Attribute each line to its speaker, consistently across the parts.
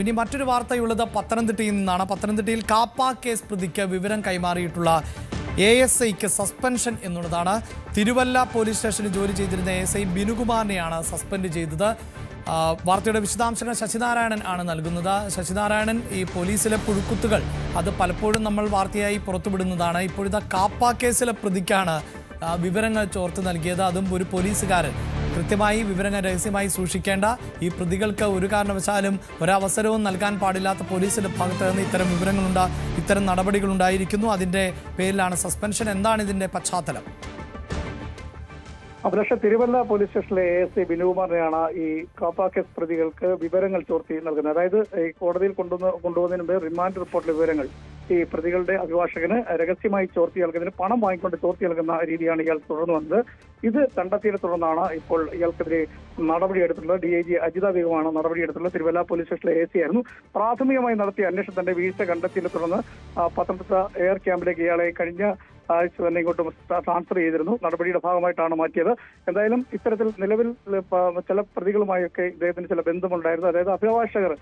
Speaker 1: ഇനി മറ്റൊരു വാർത്തയുള്ളത് പത്തനംതിട്ടയിൽ നിന്നാണ്. പത്തനംതിട്ടയിൽ കാപ്പ കേസ് പ്രതിക്ക് വിവരം കൈമാറിയിട്ടുള്ള ASIക്ക് സസ്പെൻഷൻ എന്നുള്ളതാണ്. തിരുവല്ല പോലീസ് സ്റ്റേഷനിൽ ജോലി ചെയ്തിരുന്ന ASI ബിനുകുമാറിനെയാണ് സസ്പെൻഡ് ചെയ്തത്. വാർത്തയുടെ വിശദാംശങ്ങൾ ശശിനാരായണൻ ആണ് നൽകുന്നത്. ശശിനാരായണൻ, ഈ പോലീസിലെ പുഴുക്കുത്തുകൾ അത് പലപ്പോഴും നമ്മൾ വാർത്തയായി പുറത്തുവിടുന്നതാണ്. ഇപ്പോഴത്തെ കാപ്പ കേസിലെ പ്രതിക്കാണ് വിവരങ്ങൾ ചോർത്ത് നൽകിയത്. അതും ഒരു പോലീസുകാരൻ കൃത്യമായി വിവരങ്ങൾ രഹസ്യമായി സൂക്ഷിക്കേണ്ട ഈ പ്രതികൾക്ക് ഒരു കാരണവശാലും ഒരവസരവും നൽകാൻ പാടില്ലാത്ത പോലീസിന്റെ ഭാഗത്ത് നിന്ന് ഇത്തരം നടപടികളുണ്ടായിരിക്കുന്നു. അതിന്റെ പേരിലാണ് സസ്പെൻഷൻ. എന്താണ് ഇതിന്റെ പശ്ചാത്തലം?
Speaker 2: അഭിലാഷ, തിരുവല്ല പോലീസ് സ്റ്റേഷനിലെ ASI ബിനുകുമാറിനെയാണ് ഈ കാപ്പ കേസ് പ്രതികൾക്ക് വിവരങ്ങൾ ചോർത്തി നൽകുന്നത്. അതായത് ഈ കോടതിയിൽ കൊണ്ടുപോകുന്നതിന് മുമ്പ് റിമാൻഡ് റിപ്പോർട്ടിലെ വിവരങ്ങൾ ഈ പ്രതികളുടെ അഭിഭാഷകന് രഹസ്യമായി ചോർത്തി നൽകുന്നതിന് പണം വാങ്ങിക്കൊണ്ട് ചോർത്തി നൽകുന്ന രീതിയാണ് ഇയാൾ തുടർന്നു വന്നത്. ഇത് കണ്ടെത്തിയതിനെ തുടർന്നാണ് ഇപ്പോൾ ഇയാൾക്കെതിരെ നടപടിയെടുത്തിട്ടുള്ളത്. DIG അജിത ബീഗമാണ് നടപടിയെടുത്തിട്ടുള്ളത്. തിരുവല്ല പോലീസ് സ്റ്റേഷനിലെ ASI ആയിരുന്നു. പ്രാഥമികമായി നടത്തിയ അന്വേഷണത്തിന്റെ വീഴ്ച കണ്ടെത്തിയതിനെ തുടർന്ന് പത്തനംതിട്ട എയർ ക്യാമ്പിലേക്ക് ഇയാളെ കഴിഞ്ഞ ആഴ്ച തന്നെ ഇങ്ങോട്ട് ട്രാൻസ്ഫർ ചെയ്തിരുന്നു. നടപടിയുടെ ഭാഗമായിട്ടാണ് മാറ്റിയത്. എന്തായാലും ഇത്തരത്തിൽ നിലവിൽ ചില പ്രതികളുമായൊക്കെ ഇദ്ദേഹത്തിന് ചില ബന്ധമുണ്ടായിരുന്നു. അതായത് അഭിഭാഷകർ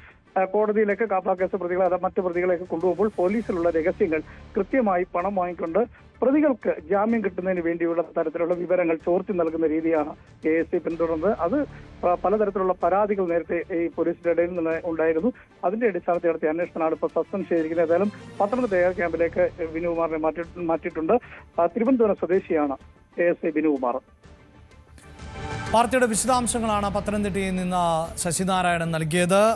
Speaker 2: കോടതിയിലേക്ക് കാപ്പ കേസ് പ്രതികളെ മറ്റു പ്രതികളെയൊക്കെ കൊണ്ടുപോകുമ്പോൾ പോലീസിലുള്ള രഹസ്യങ്ങൾ കൃത്യമായി പണം വാങ്ങിക്കൊണ്ട് പ്രതികൾക്ക് ജാമ്യം കിട്ടുന്നതിന് വേണ്ടിയുള്ള തരത്തിലുള്ള വിവരങ്ങൾ ചോർത്തി നൽകുന്ന രീതിയാണ് ASI പിന്തുടർന്നത്. അത് പലതരത്തിലുള്ള പരാതികൾ നേരത്തെ ഈ പോലീസിന്റെ ഇടയിൽ നിന്ന് ഉണ്ടായിരുന്നു. അതിന്റെ അടിസ്ഥാനത്തിൽ നടത്തിയ അന്വേഷണമാണ് ഇപ്പോൾ സസ്പെൻഡ് ചെയ്തിരിക്കുന്നത്. ഏതായാലും പത്തനംതിട്ട എയർ ക്യാമ്പിലേക്ക് ബിനുകുമാറിനെ മാറ്റിയിട്ടുണ്ട്. തിരുവനന്തപുരം സ്വദേശിയാണ് ASI ബിനുകുമാർ.
Speaker 1: വാർത്തയുടെ വിശദാംശങ്ങളാണ് പത്തനംതിട്ടയിൽ നിന്ന് ശശിനാരായണൻ നൽകിയത്.